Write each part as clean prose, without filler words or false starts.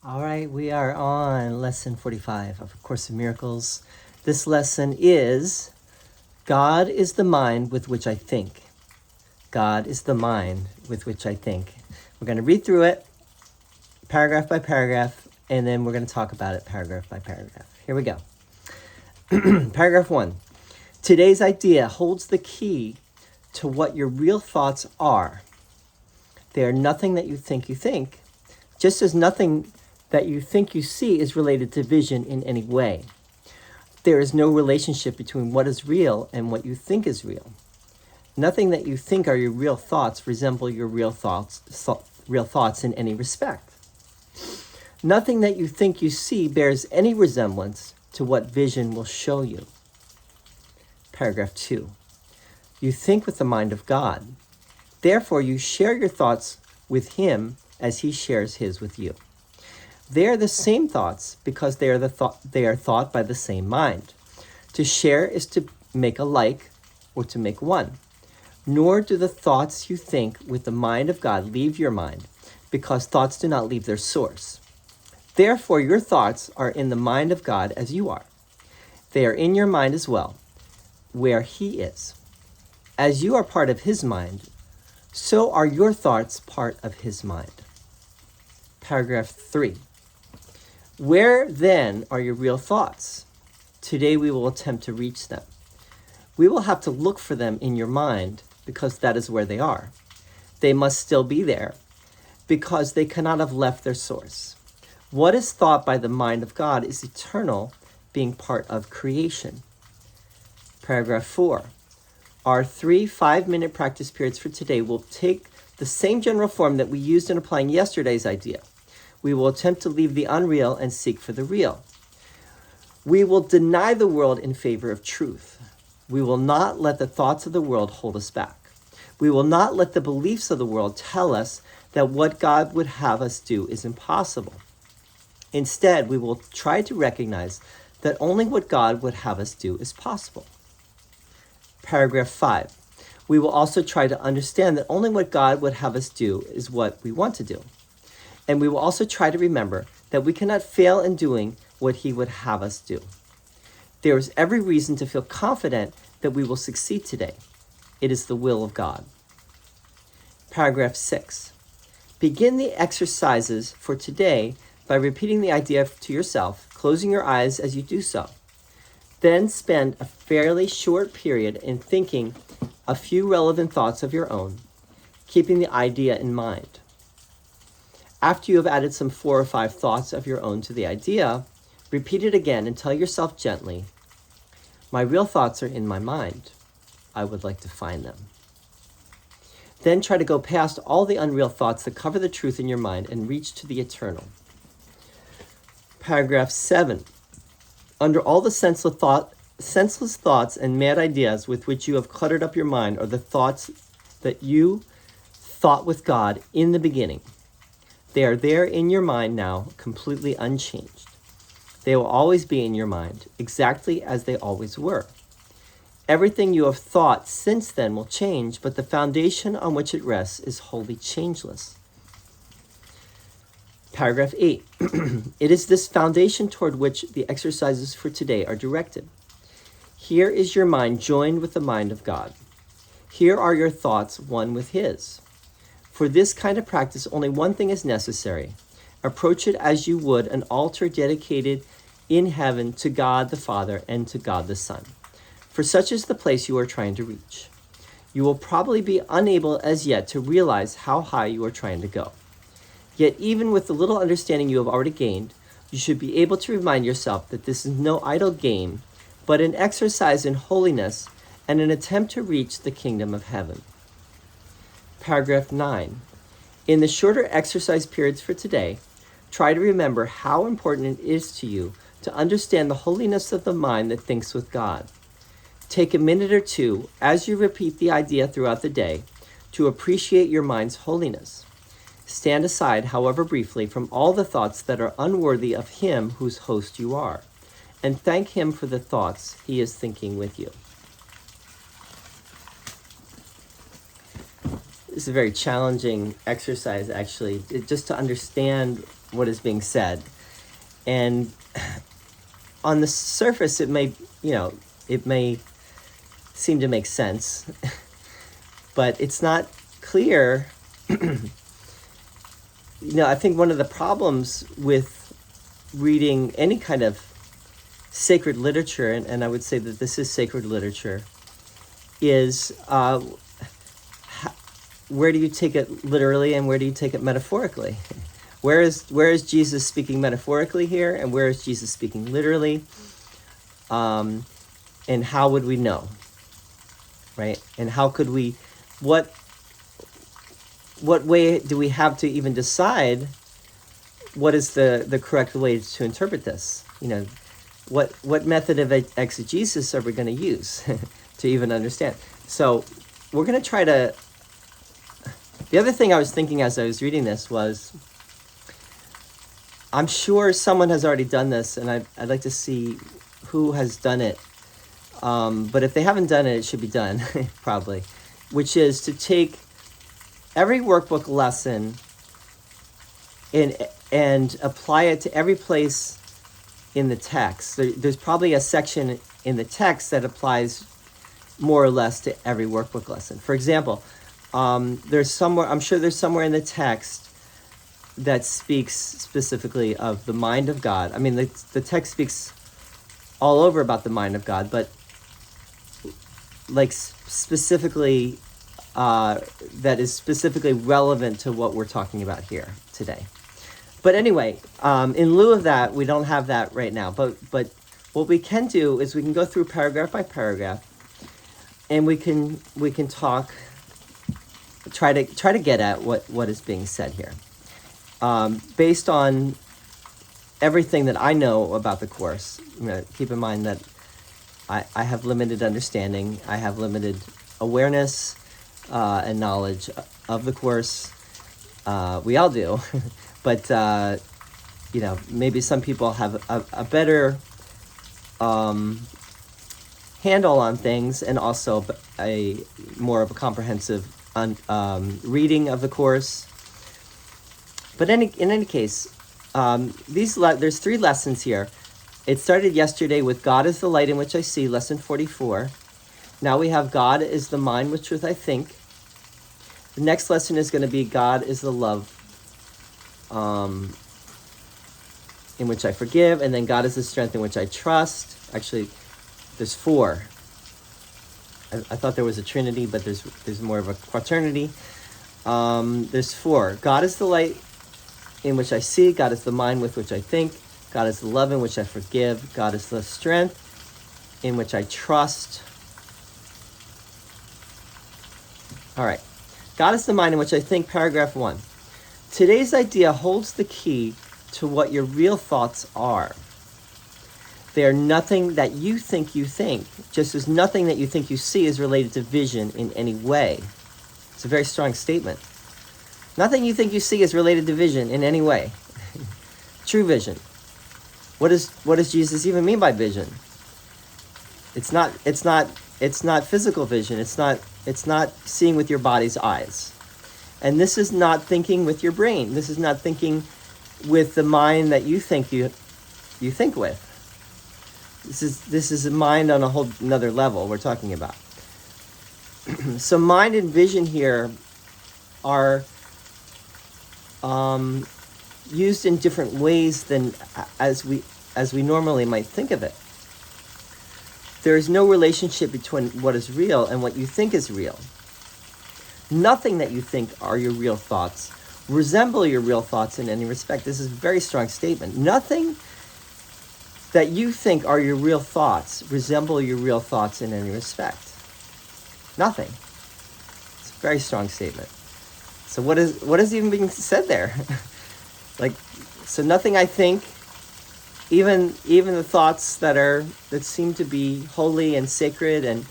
All right, we are on lesson 45 of A Course in Miracles. This lesson is God is the mind with which I think. God is the mind with which I think. We're going to read through it paragraph by paragraph, and then we're going to talk about it paragraph by paragraph. Here we go. Paragraph 1. Today's idea holds the key to what your real thoughts are. They are nothing that you think, just as nothing that you think you see is related to vision in any way. There is no relationship between what is real and what you think is real. Nothing that you think are your real thoughts resemble your real thoughts in any respect. Nothing that you think you see bears any resemblance to what vision will show you. Paragraph 2. You think with the mind of God. Therefore, you share your thoughts with Him as He shares His with you. They are the same thoughts because they are thought by the same mind. To share is to make alike or to make one. Nor do the thoughts you think with the mind of God leave your mind, because thoughts do not leave their source. Therefore, your thoughts are in the mind of God as you are. They are in your mind as well, where He is. As you are part of His mind, so are your thoughts part of His mind. Paragraph 3. Where then are your real thoughts? Today we will attempt to reach them. We will have to look for them in your mind because that is where they are. They must still be there because they cannot have left their source. What is thought by the mind of God is eternal, being part of creation. Paragraph 4. Our 3 5-minute practice periods for today will take the same general form that we used in applying yesterday's idea. We will attempt to leave the unreal and seek for the real. We will deny the world in favor of truth. We will not let the thoughts of the world hold us back. We will not let the beliefs of the world tell us that what God would have us do is impossible. Instead, we will try to recognize that only what God would have us do is possible. Paragraph 5. We will also try to understand that only what God would have us do is what we want to do. And we will also try to remember that we cannot fail in doing what He would have us do. There is every reason to feel confident that we will succeed today. It is the will of God. Paragraph 6. Begin the exercises for today by repeating the idea to yourself, closing your eyes as you do so. Then spend a fairly short period in thinking a few relevant thoughts of your own, keeping the idea in mind. After you have added some 4 or 5 thoughts of your own to the idea, repeat it again and tell yourself gently, my real thoughts are in my mind. I would like to find them. Then try to go past all the unreal thoughts that cover the truth in your mind and reach to the eternal. Paragraph 7. Under all the senseless thoughts and mad ideas with which you have cluttered up your mind are the thoughts that you thought with God in the beginning. They are there in your mind now, completely unchanged. They will always be in your mind, exactly as they always were. Everything you have thought since then will change, but the foundation on which it rests is wholly changeless. Paragraph 8. It is this foundation toward which the exercises for today are directed. Here is your mind joined with the mind of God. Here are your thoughts one with His. For this kind of practice, only one thing is necessary. Approach it as you would an altar dedicated in heaven to God the Father and to God the Son. For such is the place you are trying to reach. You will probably be unable as yet to realize how high you are trying to go. Yet even with the little understanding you have already gained, you should be able to remind yourself that this is no idle game, but an exercise in holiness and an attempt to reach the kingdom of heaven. Paragraph 9. In the shorter exercise periods for today, try to remember how important it is to you to understand the holiness of the mind that thinks with God. Take a minute or two, as you repeat the idea throughout the day, to appreciate your mind's holiness. Stand aside, however briefly, from all the thoughts that are unworthy of Him whose host you are, and thank Him for the thoughts He is thinking with you. It's a very challenging exercise, actually, just to understand what is being said. And on the surface, it may seem to make sense, but it's not clear. I think one of the problems with reading any kind of sacred literature, and I would say that this is sacred literature, is where do you take it literally and where do you take it metaphorically? Where is Jesus speaking metaphorically here, and where is Jesus speaking literally? And how would we know, right? And how could we, what way do we have to even decide what is the correct way to interpret this? What method of exegesis are we going to use to even understand? So we're going to try to... The other thing I was thinking as I was reading this was, I'm sure someone has already done this, and I'd like to see who has done it. But if they haven't done it, it should be done, probably, which is to take every workbook lesson and apply it to every place in the text. There's probably a section in the text that applies more or less to every workbook lesson. For example, I'm sure there's somewhere in the text that speaks specifically of the mind of God. I mean, the text speaks all over about the mind of God, but like specifically, that is specifically relevant to what we're talking about here today. But anyway, in lieu of that, we don't have that right now. But what we can do is we can go through paragraph by paragraph, and we can talk, try to get at what is being said here, based on everything that I know about the course. Keep in mind that I have limited understanding. I have limited awareness and knowledge of the course. We all do. But, maybe some people have a better handle on things, and also a more of a comprehensive reading of the course. But in any case, there's 3 lessons here. It started yesterday with God is the light in which I see, lesson 44. Now we have God is the mind with truth I think. The next lesson is going to be God is the love in which I forgive, and then God is the strength in which I trust. Actually, there's 4. I thought there was a trinity, but there's more of a quaternity. There's 4. God is the light in which I see. God is the mind with which I think. God is the love in which I forgive. God is the strength in which I trust. All right. God is the mind in which I think, paragraph 1. Today's idea holds the key to what your real thoughts are. They are nothing that you think, just as nothing that you think you see is related to vision in any way. It's a very strong statement. Nothing you think you see is related to vision in any way. True vision. What does Jesus even mean by vision? It's not physical vision. It's not seeing with your body's eyes. And this is not thinking with your brain. This is not thinking with the mind that you think you think with. This is a mind on a whole another level we're talking about. So mind and vision here are used in different ways than as we normally might think of it. There is no relationship between what is real and what you think is real. Nothing that you think are your real thoughts resemble your real thoughts in any respect. This is a very strong statement. Nothing that you think are your real thoughts resemble your real thoughts in any respect. Nothing. It's a very strong statement. So what is even being said there? So nothing I think, even the thoughts that seem to be holy and sacred and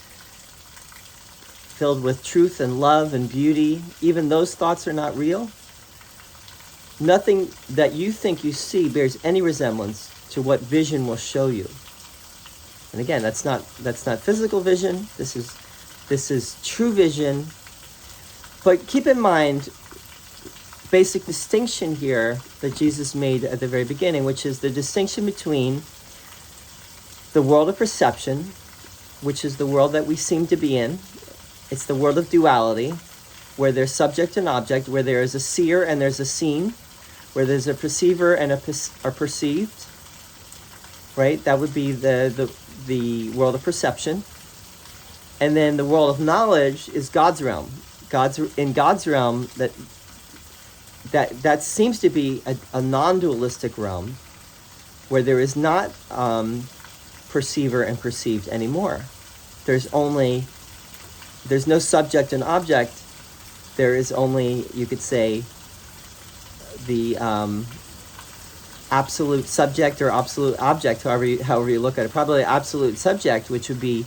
filled with truth and love and beauty, even those thoughts are not real. Nothing that you think you see bears any resemblance to what vision will show you. And again, that's not physical vision. This is true vision. But keep in mind, basic distinction here that Jesus made at the very beginning, which is the distinction between the world of perception, which is the world that we seem to be in. It's the world of duality, where there's subject and object, where there is a seer and there's a seen, where there's a perceiver and are perceived, right? That would be the world of perception. And then the world of knowledge is God's realm. In God's realm, that seems to be a non-dualistic realm, where there is not perceiver and perceived anymore. There's no subject and object. There is only, you could say, the absolute subject or absolute object, however you look at it. Probably absolute subject, which would be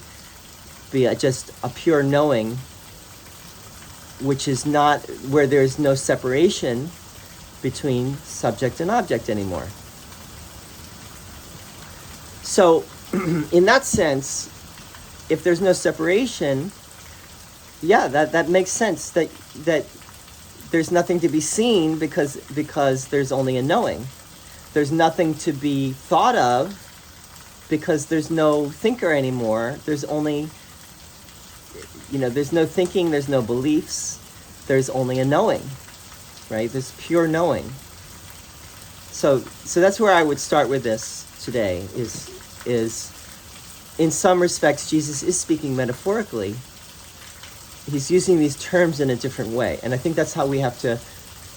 just a pure knowing, which is not, where there's no separation between subject and object anymore. So, in that sense, if there's no separation, yeah, that makes sense, that there's nothing to be seen because there's only a knowing. There's nothing to be thought of because there's no thinker anymore. There's only, there's no thinking, there's no beliefs, there's only a knowing, right? There's pure knowing. So that's where I would start with this today, is in some respects, Jesus is speaking metaphorically. He's using these terms in a different way. And I think that's how we have to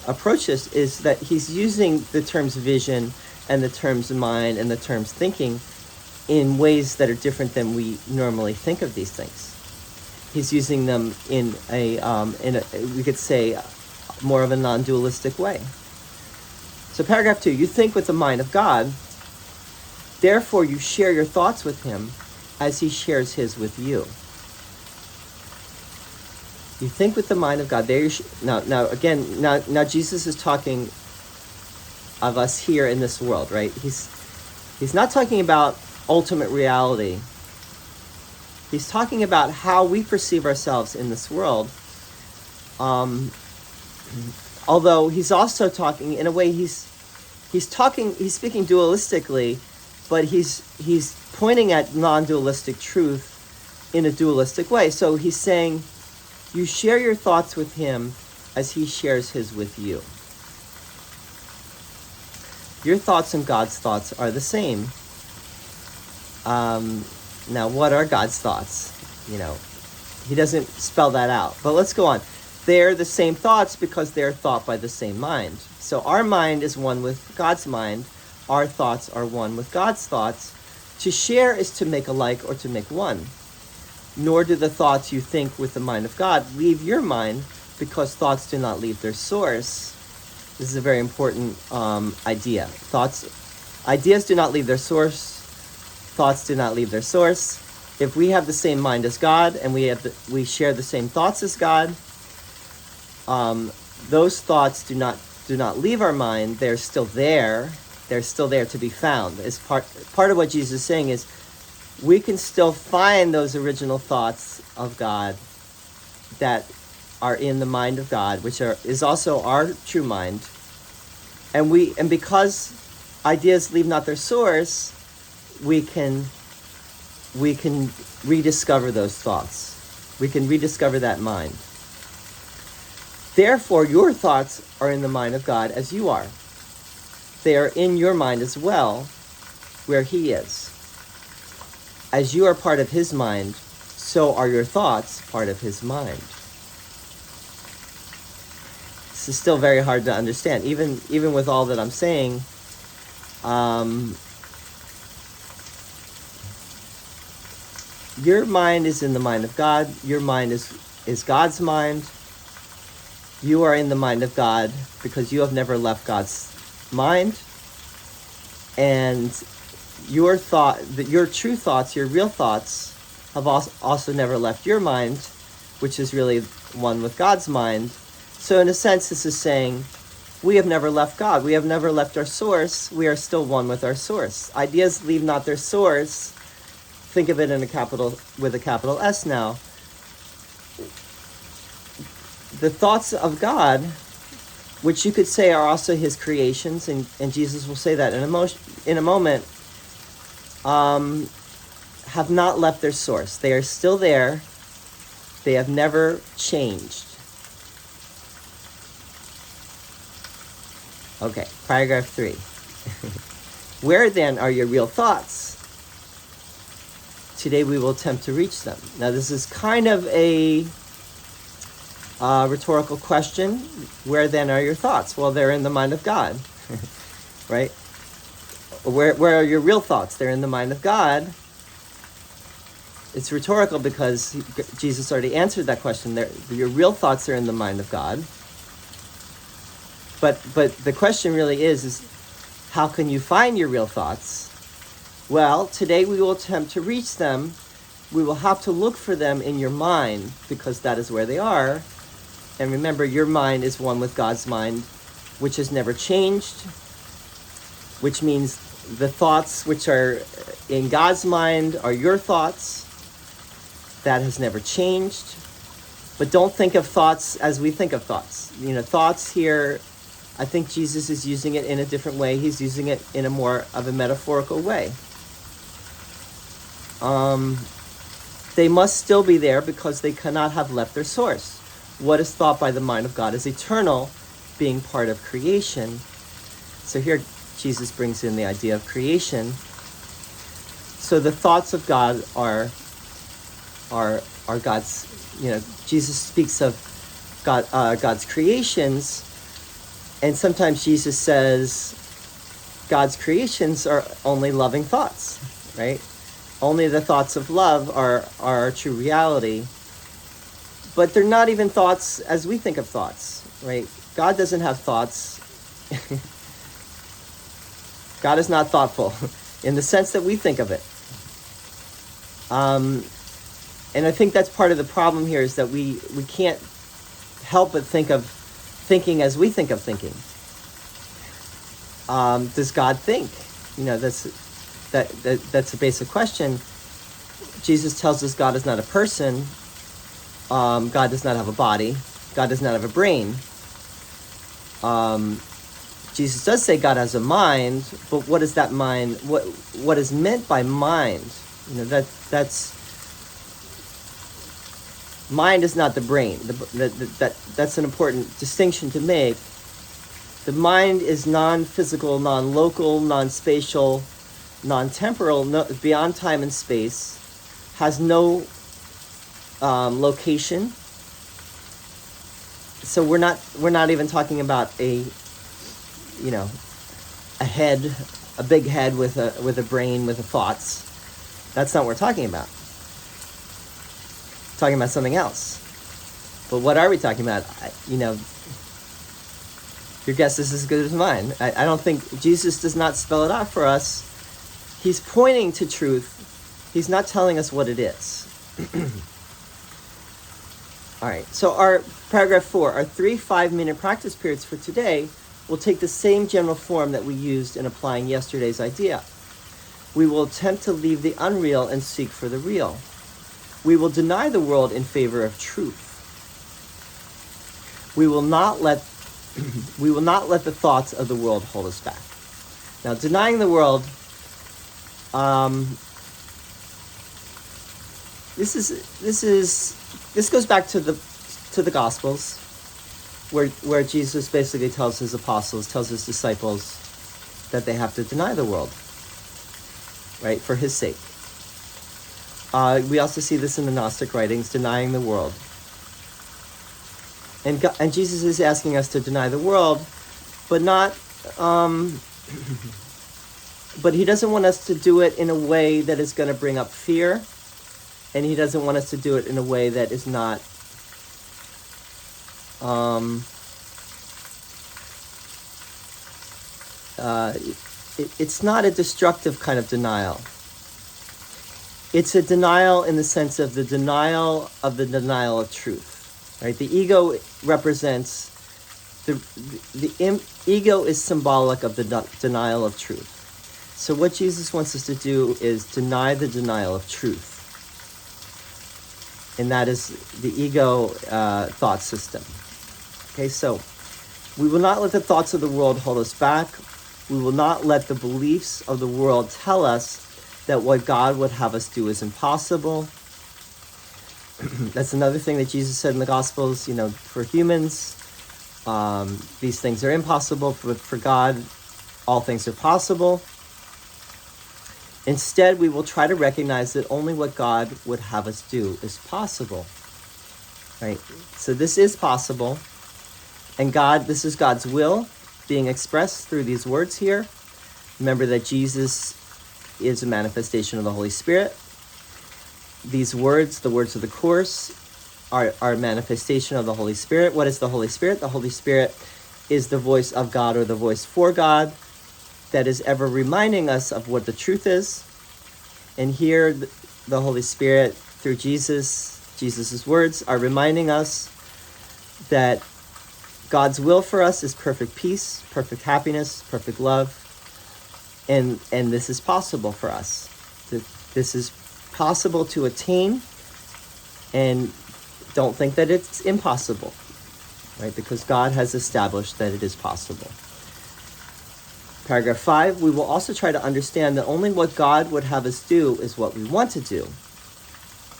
approach this, is that he's using the terms vision and the terms mind and the terms thinking in ways that are different than we normally think of these things. He's using them in a we could say, more of a non-dualistic way. So paragraph 2, you think with the mind of God, therefore you share your thoughts with him as he shares his with you. You think with the mind of God. Now Jesus is talking of us here in this world, right? He's not talking about ultimate reality. He's talking about how we perceive ourselves in this world. Although he's also talking, in a way, he's speaking dualistically, but he's pointing at non-dualistic truth in a dualistic way. So he's saying, you share your thoughts with him as he shares his with you. Your thoughts and God's thoughts are the same. Now, what are God's thoughts? He doesn't spell that out. But let's go on. They're the same thoughts because they're thought by the same mind. So our mind is one with God's mind. Our thoughts are one with God's thoughts. To share is to make alike or to make one. Nor do the thoughts you think with the mind of God leave your mind, because thoughts do not leave their source. This is a very important idea. Ideas do not leave their source. Thoughts do not leave their source. If we have the same mind as God and we share the same thoughts as God, those thoughts do not leave our mind. They're still there. They're still there to be found. As part of what Jesus is saying is, we can still find those original thoughts of God that are in the mind of God, which is also our true mind. And because ideas leave not their source, we can rediscover those thoughts. We can rediscover that mind. Therefore, your thoughts are in the mind of God as you are. They are in your mind as well, where he is. As you are part of his mind, so are your thoughts part of his mind. This is still very hard to understand, even with all that I'm saying. Your mind is in the mind of God. Your mind is God's mind. You are in the mind of God because you have never left God's mind. And your true thoughts, your real thoughts, have also never left your mind, which is really one with God's mind. So in a sense, this is saying, we have never left God. We have never left our source. We are still one with our source. Ideas leave not their source. Think of it with a capital S now. The thoughts of God which you could say are also his creations, and Jesus will say that in a moment, have not left their source. They are still there. They have never changed. Okay, paragraph 3. Where then are your real thoughts? Today we will attempt to reach them. Now this is kind of a rhetorical question. Where then are your thoughts? Well, they're in the mind of God, right? Where are your real thoughts? They're in the mind of God. It's rhetorical because Jesus already answered that question. Your real thoughts are in the mind of God. But the question really is how can you find your real thoughts? Well, today we will attempt to reach them. We will have to look for them in your mind because that is where they are. And remember, your mind is one with God's mind, which has never changed, which means the thoughts which are in God's mind are your thoughts. That has never changed. But don't think of thoughts as we think of thoughts. Thoughts here, I think Jesus is using it in a different way. He's using it in a more of a metaphorical way. They must still be there because they cannot have left their source. What is thought by the mind of God is eternal, being part of creation. So here Jesus brings in the idea of creation. So the thoughts of God are God's, Jesus speaks of God's creations, and sometimes Jesus says God's creations are only loving thoughts, right? Only the thoughts of love are our true reality. But they're not even thoughts as we think of thoughts, right? God doesn't have thoughts. God is not thoughtful in the sense that we think of it. And I think that's part of the problem here is that we can't help but think of thinking as we think of thinking. Does God think? That's a basic question. Jesus tells us God is not a person. God does not have a body. God does not have a brain. Jesus does say God has a mind, but what is that mind? What is meant by mind? That's mind is not the brain. That's an important distinction to make. The mind is non-physical, non-local, non-spatial, non-temporal, beyond time and space, has no location. So we're not even talking about a head, a big head with a brain with thoughts. That's not what we're talking about. We're talking about something else. But what are we talking about? Your guess is as good as mine. I don't think Jesus does not spell it out for us. He's pointing to truth. He's not telling us what it is. All right, so our paragraph 4, our 3 5-minute practice periods for today will take the same general form that we used in applying yesterday's idea. We will attempt to leave the unreal and seek for the real. We will deny the world in favor of truth. We will not let the thoughts of the world hold us back. Now, denying the world, this goes back to the Gospels, where Jesus basically tells his disciples that they have to deny the world, right, for his sake. We also see this in the Gnostic writings, denying the world. And Jesus is asking us to deny the world, but not, but he doesn't want us to do it in a way that is going to bring up fear, and he doesn't want us to do it in a way that is not, it's not a destructive kind of denial. It's a denial in the sense of the denial of truth. Right, the ego represents the ego is symbolic of the denial of truth. So what Jesus wants us to do is deny the denial of truth, and that is the ego thought system. Okay, so We will not let the thoughts of the world hold us back. We will not let the beliefs of the world tell us that what God would have us do is impossible. That's another thing that Jesus said in the Gospels, for humans, these things are impossible, but for God, all things are possible. Instead, we will try to recognize that only what God would have us do is possible. Right? So this is possible. And this is God's will being expressed through these words here. Remember that Jesus is a manifestation of the Holy Spirit. These words, the words of the Course, are a manifestation of the Holy Spirit. What is the Holy Spirit? The Holy Spirit is the voice of God, or the voice for God, that is ever reminding us of what the truth is. And here, the Holy Spirit, through Jesus' words, are reminding us that God's will for us is perfect peace, perfect happiness, perfect love, and this is possible for us. This is possible to attain, and don't think that it's impossible, right? Because God has established that it is possible. Paragraph 5, we will also try to understand that only what God would have us do is what we want to do.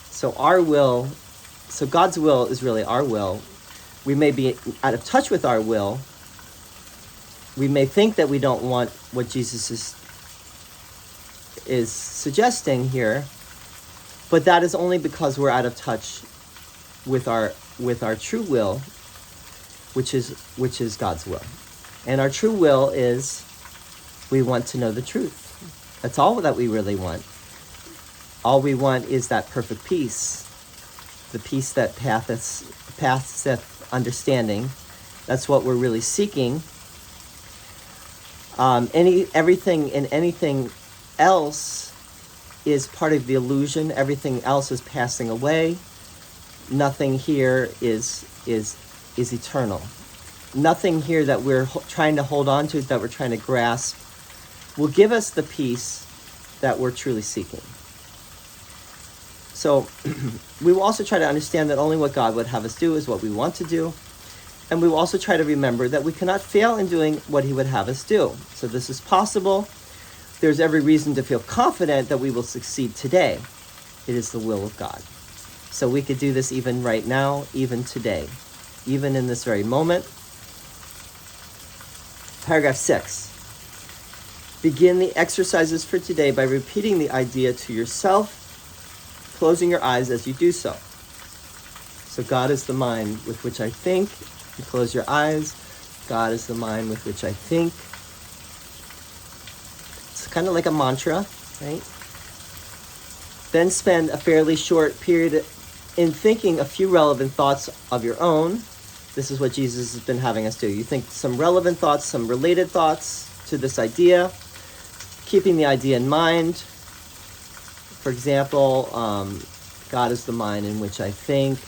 So God's will is really our will. We may be out of touch with our will. We may think that we don't want what Jesus is suggesting here, but that is only because we're out of touch with our true will, which is God's will. And our true will is we want to know the truth. That's all that we really want. All we want is that perfect peace, the peace that passeth understanding. That's what we're really seeking. Everything and anything else is part of the illusion. Everything else is passing away. Nothing here is eternal. Nothing here that we're trying to hold on to, that we're trying to grasp, will give us the peace that we're truly seeking. So we will also try to understand that only what God would have us do is what we want to do. And we will also try to remember that we cannot fail in doing what he would have us do. So this is possible. There's every reason to feel confident that we will succeed today. It is the will of God. So we could do this even right now, even today, even in this very moment. Paragraph 6. Begin the exercises for today by repeating the idea to yourself, closing your eyes as you do so. So God is the mind with which I think. You close your eyes. God is the mind with which I think. It's kind of like a mantra, right? Then spend a fairly short period in thinking a few relevant thoughts of your own. This is what Jesus has been having us do. You think some relevant thoughts, some related thoughts to this idea, keeping the idea in mind. For example, God is the mind in which I think.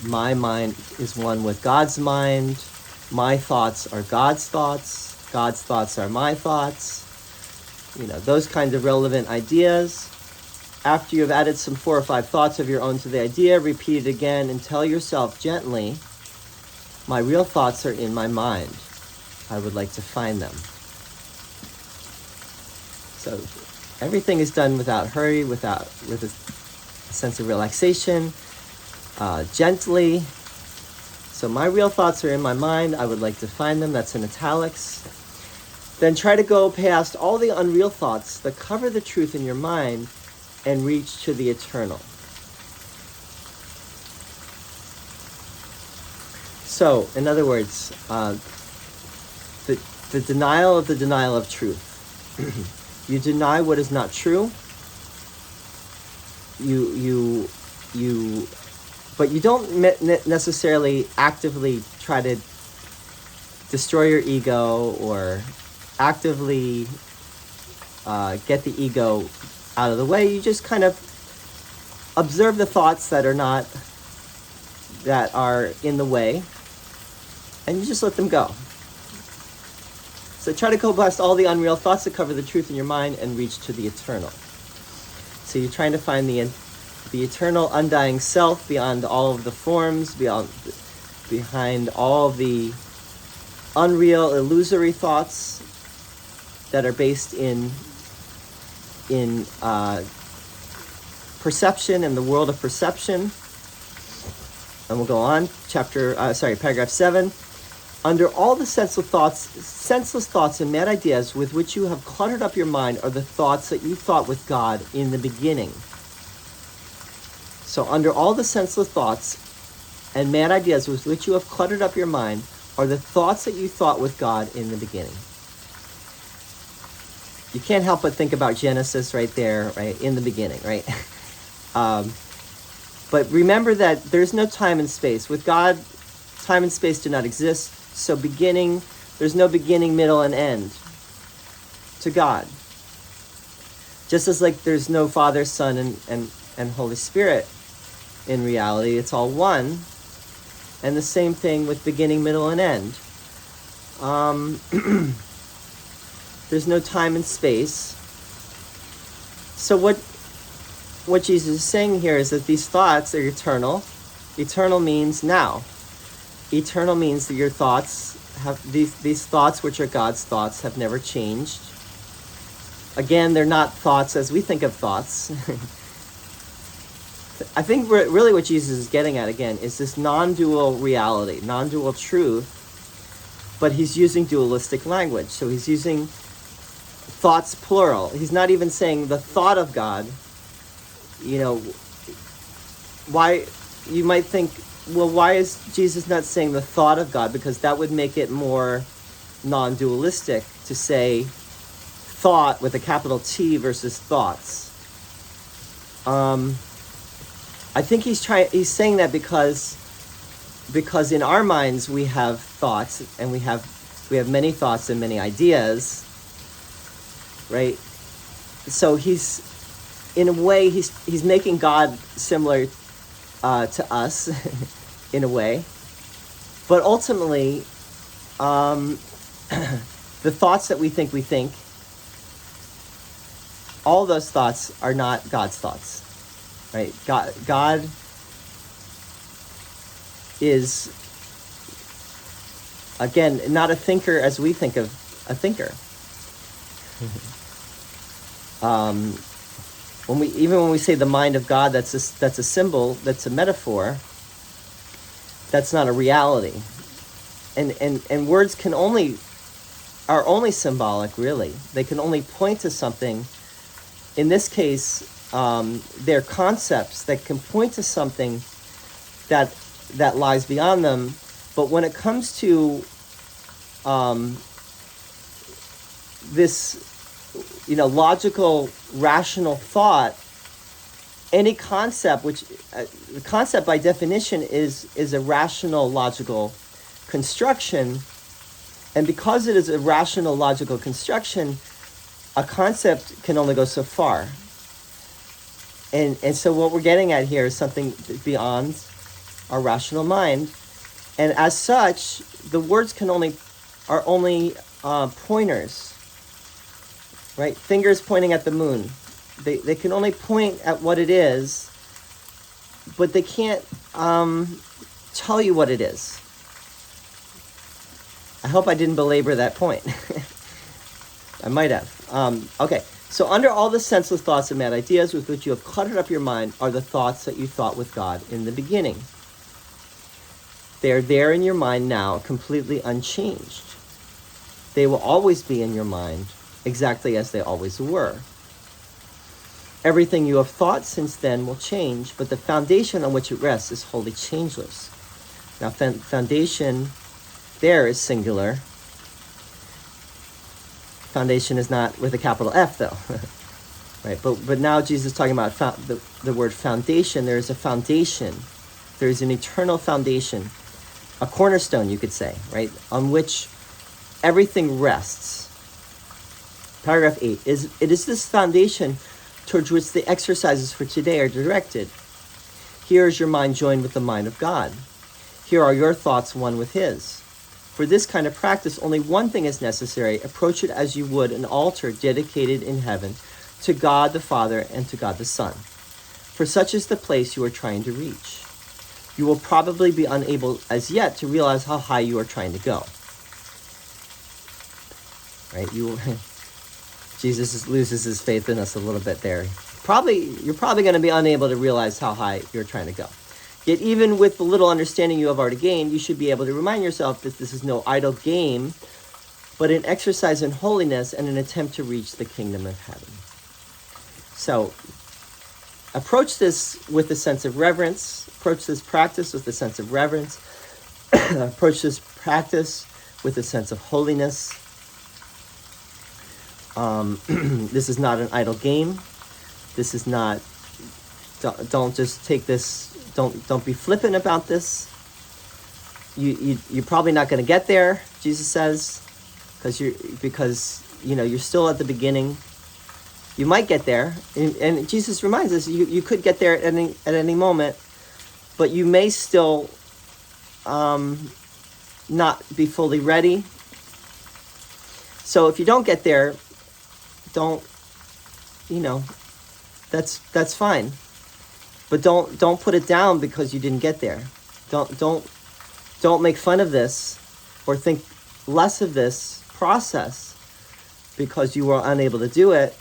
My mind is one with God's mind. My thoughts are God's thoughts. God's thoughts are my thoughts. Those kinds of relevant ideas. After you have added some 4 or 5 thoughts of your own to the idea, repeat it again and tell yourself gently, my real thoughts are in my mind. I would like to find them. So everything is done without hurry, with a sense of relaxation, gently. So my real thoughts are in my mind. I would like to find them. That's in italics. Then try to go past all the unreal thoughts that cover the truth in your mind and reach to the eternal. So, in other words, the denial of the denial of truth. You deny what is not true. But you don't necessarily actively try to destroy your ego or actively get the ego out of the way. You just kind of observe the thoughts that are in the way, and you just let them go. So try to go past all the unreal thoughts that cover the truth in your mind and reach to the eternal. So you're trying to find the eternal undying self beyond all of the forms, beyond behind all the unreal, illusory thoughts that are based in perception and the world of perception. And we'll go on. Paragraph 7. Under all the senseless thoughts and mad ideas with which you have cluttered up your mind are the thoughts that you thought with God in the beginning. So under all the senseless thoughts and mad ideas with which you have cluttered up your mind are the thoughts that you thought with God in the beginning. You can't help but think about Genesis right there, right, in the beginning, right? But remember that there's no time and space. With God, time and space do not exist. So there's no beginning, middle, and end to God. Just as like there's no Father, Son, and Holy Spirit in reality. It's all one. And the same thing with beginning, middle, and end. There's no time and space. So what Jesus is saying here is that these thoughts are eternal. Eternal means now. Eternal means that your thoughts these thoughts, which are God's thoughts, have never changed. Again, they're not thoughts as we think of thoughts. I think really what Jesus is getting at, again, is this non-dual reality, non-dual truth, but he's using dualistic language. So he's using thoughts plural. He's not even saying the thought of God. Why, you might think, well, why is Jesus not saying the thought of God? Because that would make it more non-dualistic to say thought with a capital T versus thoughts. I think he's saying that because in our minds we have thoughts, and we have many thoughts and many ideas, right? So he's, in a way, he's making God similar to us in a way, but ultimately the thoughts that we think, all those thoughts are not God's thoughts, right? God is, again, not a thinker as we think of a thinker. When we say the mind of God, that's a symbol, that's a metaphor. That's not a reality, and words are only symbolic, really. They can only point to something. In this case, they're concepts that can point to something that lies beyond them. But when it comes to this, logical, rational thought, any concept, which the concept by definition is a rational, logical construction, and because it is a rational, logical construction, a concept can only go so far. And so what we're getting at here is something beyond our rational mind, and as such, the words are only pointers, right? Fingers pointing at the moon. They can only point at what it is, but they can't tell you what it is. I hope I didn't belabor that point. I might have. Okay, so under all the senseless thoughts and mad ideas with which you have cluttered up your mind are the thoughts that you thought with God in the beginning. They are there in your mind now, completely unchanged. They will always be in your mind, exactly as they always were. Everything you have thought since then will change, but the foundation on which it rests is wholly changeless. Now, foundation there is singular. Foundation is not with a capital F, though. Right? But now Jesus is talking about the word foundation. There is a foundation. There is an eternal foundation, a cornerstone, you could say, right, on which everything rests. Paragraph 8. It is this foundation towards which the exercises for today are directed. Here is your mind joined with the mind of God. Here are your thoughts one with his. For this kind of practice, only one thing is necessary. Approach it as you would an altar dedicated in heaven to God the Father and to God the Son. For such is the place you are trying to reach. you will probably be unable as yet to realize how high you are trying to go. Right? Jesus loses his faith in us a little bit there. You're probably going to be unable to realize how high you're trying to go. Yet even with the little understanding you have already gained, you should be able to remind yourself that this is no idle game, but an exercise in holiness and an attempt to reach the kingdom of heaven. So, approach this with a sense of reverence. Approach this practice with a sense of reverence. Approach this practice with a sense of holiness. This is not an idle game. This is not, don't just take this, don't be flippant about this. You're probably not going to get there, Jesus says, because you're still at the beginning. You might get there, and Jesus reminds us you could get there at any moment, but you may still not be fully ready. So if you don't get there, that's fine. But don't put it down because you didn't get there. Don't make fun of this or think less of this process because you were unable to do it.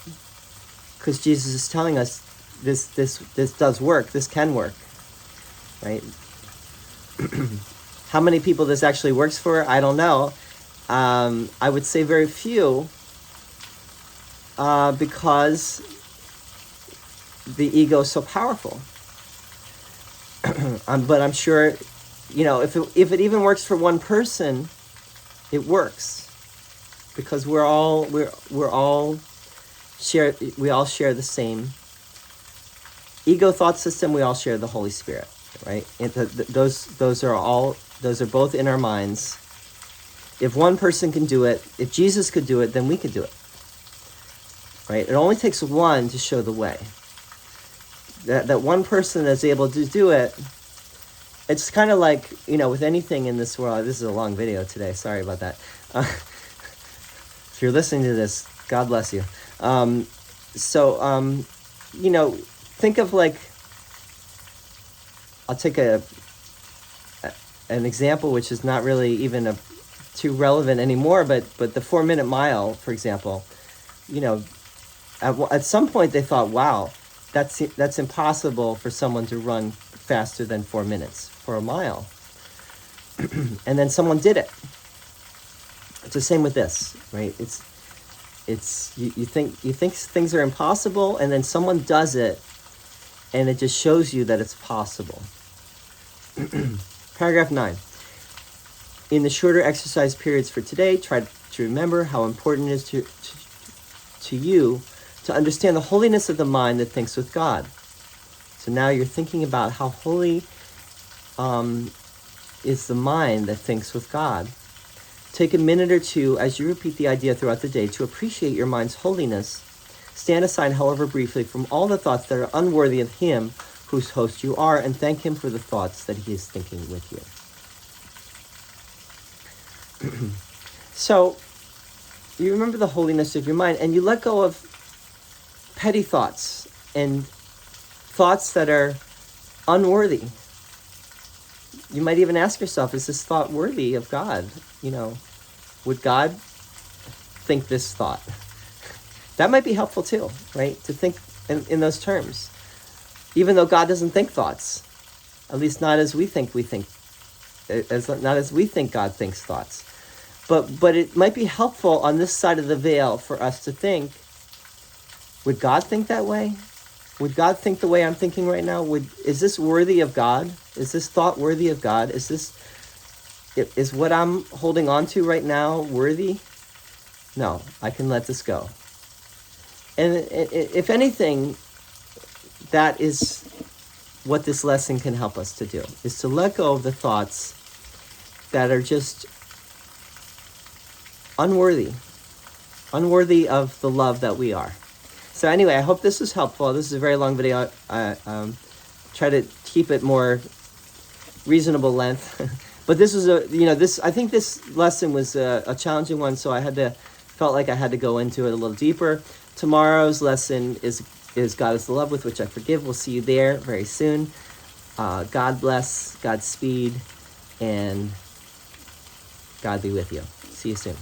Because Jesus is telling us this does work. This can work, right? How many people this actually works for, I don't know. I would say very few, because the ego is so powerful. But I'm sure, if it even works for one person, it works, because we all share the same ego thought system. We all share the Holy Spirit, right? Those are both in our minds. If one person can do it, if Jesus could do it, then we could do it, right? It only takes one to show the way. That one person that's able to do it. It's kind of like, with anything in this world. This is a long video today. Sorry about that. If you're listening to this, God bless you. Think of I'll take an example which is not really even too relevant anymore, but the 4-minute mile, for example, at some point they thought, wow, that's impossible for someone to run faster than 4 minutes for a mile. And then someone did it. It's the same with this, right? You think things are impossible, and then someone does it, and it just shows you that it's possible. Paragraph 9. In the shorter exercise periods for today, try to remember how important it is to you to understand the holiness of the mind that thinks with God. So now you're thinking about how holy is the mind that thinks with God. Take a minute or two as you repeat the idea throughout the day to appreciate your mind's holiness. Stand aside, however briefly, from all the thoughts that are unworthy of him whose host you are, and thank him for the thoughts that he is thinking with you. So, you remember the holiness of your mind, and you let go of petty thoughts and thoughts that are unworthy. You might even ask yourself, is this thought worthy of God? Would God think this thought? That might be helpful too, right? To think in those terms. Even though God doesn't think thoughts, at least not as we think not as we think God thinks thoughts. But it might be helpful on this side of the veil for us to think, would God think that way? Would God think the way I'm thinking right now? Is this worthy of God? Is this thought worthy of God? Is what I'm holding on to right now worthy? No, I can let this go. And if anything, that is what this lesson can help us to do, is to let go of the thoughts that are just unworthy of the love that we are. So anyway, I hope this was helpful. This is a very long video. I try to keep it more reasonable length. But this was I think this lesson was a challenging one, so felt like I had to go into it a little deeper. Tomorrow's lesson is God is the love with which I forgive. We'll see you there very soon. God bless, Godspeed, and God be with you. See you soon.